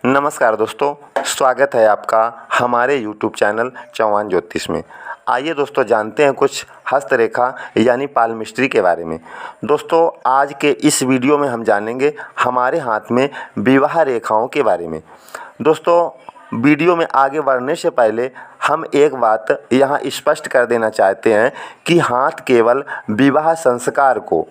नमस्कार दोस्तों, स्वागत है आपका हमारे YouTube चैनल चौहान ज्योतिष में। आइए दोस्तों जानते हैं कुछ हस्तरेखा यानी पालमिस्ट्री के बारे में। दोस्तों आज के इस वीडियो में हम जानेंगे हमारे हाथ में विवाह रेखाओं के बारे में। दोस्तों वीडियो में आगे बढ़ने से पहले हम एक बात यहाँ स्पष्ट कर देना चाहते हैं कि हाथ केवल विवाह संस्कार को,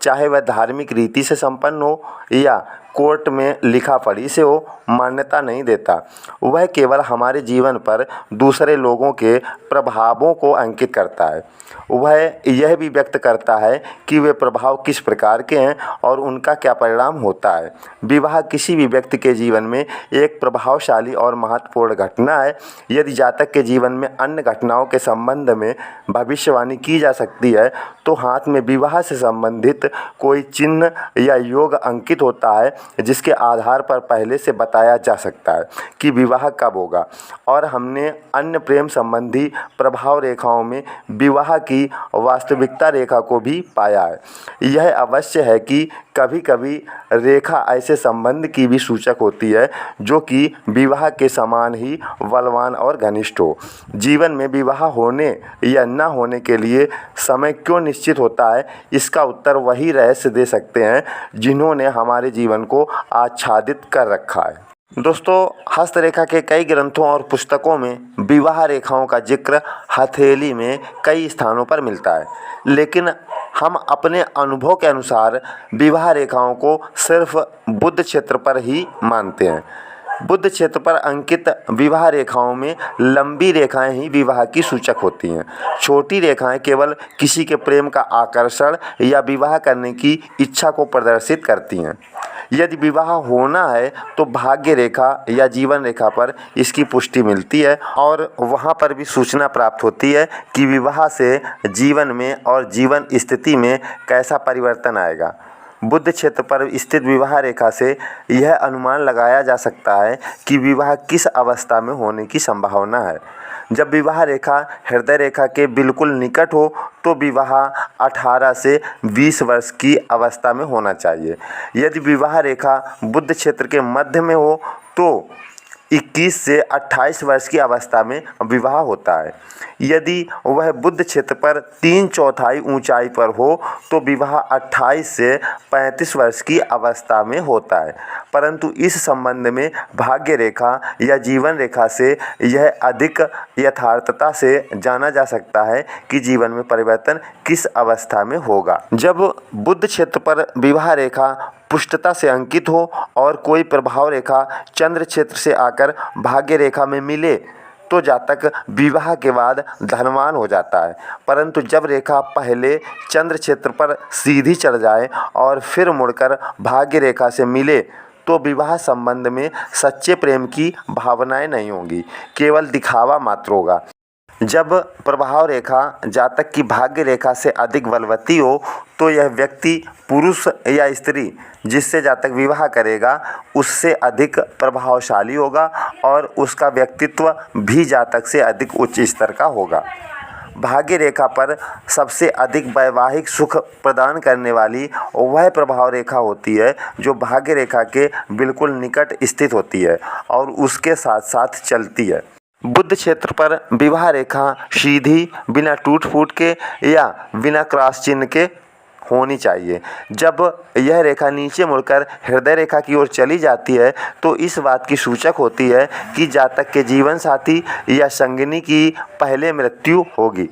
चाहे वह धार्मिक रीति से संपन्न हो या कोर्ट में लिखा पढ़ी से हो, मान्यता नहीं देता। वह केवल हमारे जीवन पर दूसरे लोगों के प्रभावों को अंकित करता है। वह यह भी व्यक्त करता है कि वे प्रभाव किस प्रकार के हैं और उनका क्या परिणाम होता है। विवाह किसी भी व्यक्ति के जीवन में एक प्रभावशाली और महत्वपूर्ण घटना है। यदि जातक के जीवन में अन्य घटनाओं के संबंध में भविष्यवाणी की जा सकती है तो हाथ में विवाह से संबंधित कोई चिन्ह या योग अंकित होता है, जिसके आधार पर पहले से बताया जा सकता है कि विवाह कब होगा। और हमने अन्य प्रेम संबंधी प्रभाव रेखाओं में विवाह की वास्तविकता रेखा को भी पाया है। यह अवश्य है कि कभी कभी रेखा ऐसे संबंध की भी सूचक होती है जो कि विवाह के समान ही बलवान और घनिष्ठ हो। जीवन में विवाह होने या न होने के लिए समय क्यों निश्चित होता है, इसका उत्तर वही रहस्य दे सकते हैं जिन्होंने हमारे जीवन को आच्छादित कर रखा है। दोस्तों हस्तरेखा के कई ग्रंथों और पुस्तकों में विवाह रेखाओं का जिक्र हथेली में कई स्थानों पर मिलता है, लेकिन हम अपने अनुभव के अनुसार विवाह रेखाओं को सिर्फ बुध क्षेत्र पर ही मानते हैं। बुध क्षेत्र पर अंकित विवाह रेखाओं में लंबी रेखाएं ही विवाह की सूचक होती हैं। छोटी रेखाएं केवल किसी के प्रेम का आकर्षण या विवाह करने की इच्छा को प्रदर्शित करती हैं। यदि विवाह होना है तो भाग्य रेखा या जीवन रेखा पर इसकी पुष्टि मिलती है और वहां पर भी सूचना प्राप्त होती है कि विवाह से जीवन में और जीवन स्थिति में कैसा परिवर्तन आएगा। बुध क्षेत्र पर स्थित विवाह रेखा से यह अनुमान लगाया जा सकता है कि विवाह किस अवस्था में होने की संभावना है। जब विवाह रेखा हृदय रेखा के बिल्कुल निकट हो तो विवाह 18 से 20 वर्ष की अवस्था में होना चाहिए। यदि विवाह रेखा बुध क्षेत्र के मध्य में हो तो 21 से 28 वर्ष की अवस्था में विवाह होता है। यदि वह बुध क्षेत्र पर 3/4 ऊंचाई पर हो तो विवाह 28 से 35 वर्ष की अवस्था में होता है। परंतु इस संबंध में भाग्य रेखा या जीवन रेखा से यह अधिक यथार्थता से जाना जा सकता है कि जीवन में परिवर्तन किस अवस्था में होगा। जब बुध क्षेत्र पर विवाह रेखा पुष्टता से अंकित हो और कोई प्रभाव रेखा चंद्र क्षेत्र से आकर भाग्य रेखा में मिले तो जातक विवाह के बाद धनवान हो जाता है। परंतु जब रेखा पहले चंद्र क्षेत्र पर सीधी चढ़ जाए और फिर मुड़कर भाग्य रेखा से मिले तो विवाह संबंध में सच्चे प्रेम की भावनाएं नहीं होंगी, केवल दिखावा मात्र होगा। जब प्रभाव रेखा जातक की भाग्य रेखा से अधिक बलवती हो तो यह व्यक्ति पुरुष या स्त्री जिससे जातक विवाह करेगा उससे अधिक प्रभावशाली होगा और उसका व्यक्तित्व भी जातक से अधिक उच्च स्तर का होगा। भाग्य रेखा पर सबसे अधिक वैवाहिक सुख प्रदान करने वाली वह प्रभाव रेखा होती है जो भाग्य रेखा के बिल्कुल निकट स्थित होती है और उसके साथ साथ चलती है। बुध क्षेत्र पर विवाह रेखा सीधी, बिना टूट फूट के या बिना क्रॉस चिन्ह के होनी चाहिए। जब यह रेखा नीचे मुड़कर हृदय रेखा की ओर चली जाती है तो इस बात की सूचक होती है कि जातक के जीवन साथी या संगिनी की पहले मृत्यु होगी।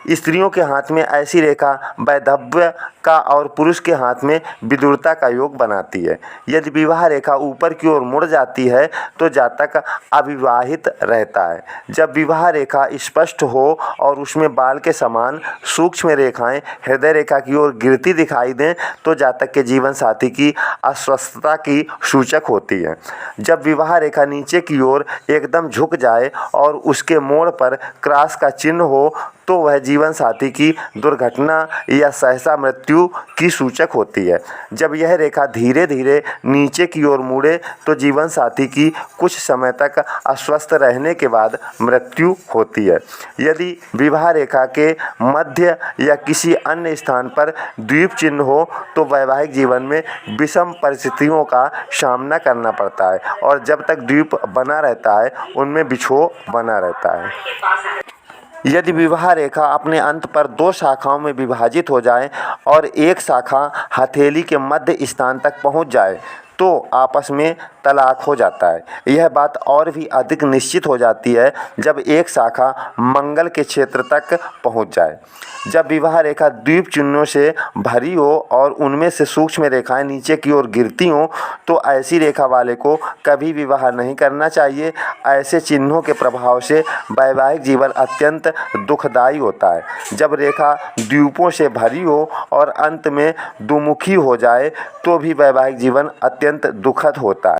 स्त्रियों के हाथ में ऐसी रेखा वैधव्य का और पुरुष के हाथ में विदुरता का योग बनाती है। यदि विवाह रेखा ऊपर की ओर मुड़ जाती है तो जातक अविवाहित रहता है। जब विवाह रेखा स्पष्ट हो और उसमें बाल के समान सूक्ष्म रेखाएं हृदय रेखा की ओर गिरती दिखाई दें तो जातक के जीवन साथी की अस्वस्थता की सूचक होती है। जब विवाह रेखा नीचे की ओर एकदम झुक जाए और उसके मोड़ पर क्रॉस का चिन्ह हो तो वह जीवन साथी की दुर्घटना या सहसा मृत्यु की सूचक होती है। जब यह रेखा धीरे धीरे नीचे की ओर मुड़े तो जीवन साथी की कुछ समय तक अस्वस्थ रहने के बाद मृत्यु होती है। यदि विवाह रेखा के मध्य या किसी अन्य स्थान पर द्वीप चिन्ह हो तो वैवाहिक जीवन में विषम परिस्थितियों का सामना करना पड़ता है और जब तक द्वीप बना रहता है उनमें विक्षोभ बना रहता है। यदि विवाह रेखा अपने अंत पर दो शाखाओं में विभाजित हो जाए और एक शाखा हथेली के मध्य स्थान तक पहुंच जाए तो आपस में तलाक हो जाता है। यह बात और भी अधिक निश्चित हो जाती है जब एक शाखा मंगल के क्षेत्र तक पहुंच जाए। जब विवाह रेखा द्वीप चिन्हों से भरी हो और उनमें से सूक्ष्म रेखाएं नीचे की ओर गिरती हों तो ऐसी रेखा वाले को कभी विवाह नहीं करना चाहिए। ऐसे चिन्हों के प्रभाव से वैवाहिक जीवन अत्यंत दुखदायी होता है। जब रेखा द्वीपों से भरी हो और अंत में दुमुखी हो जाए तो भी वैवाहिक जीवन अत्यंत दुखद होता है।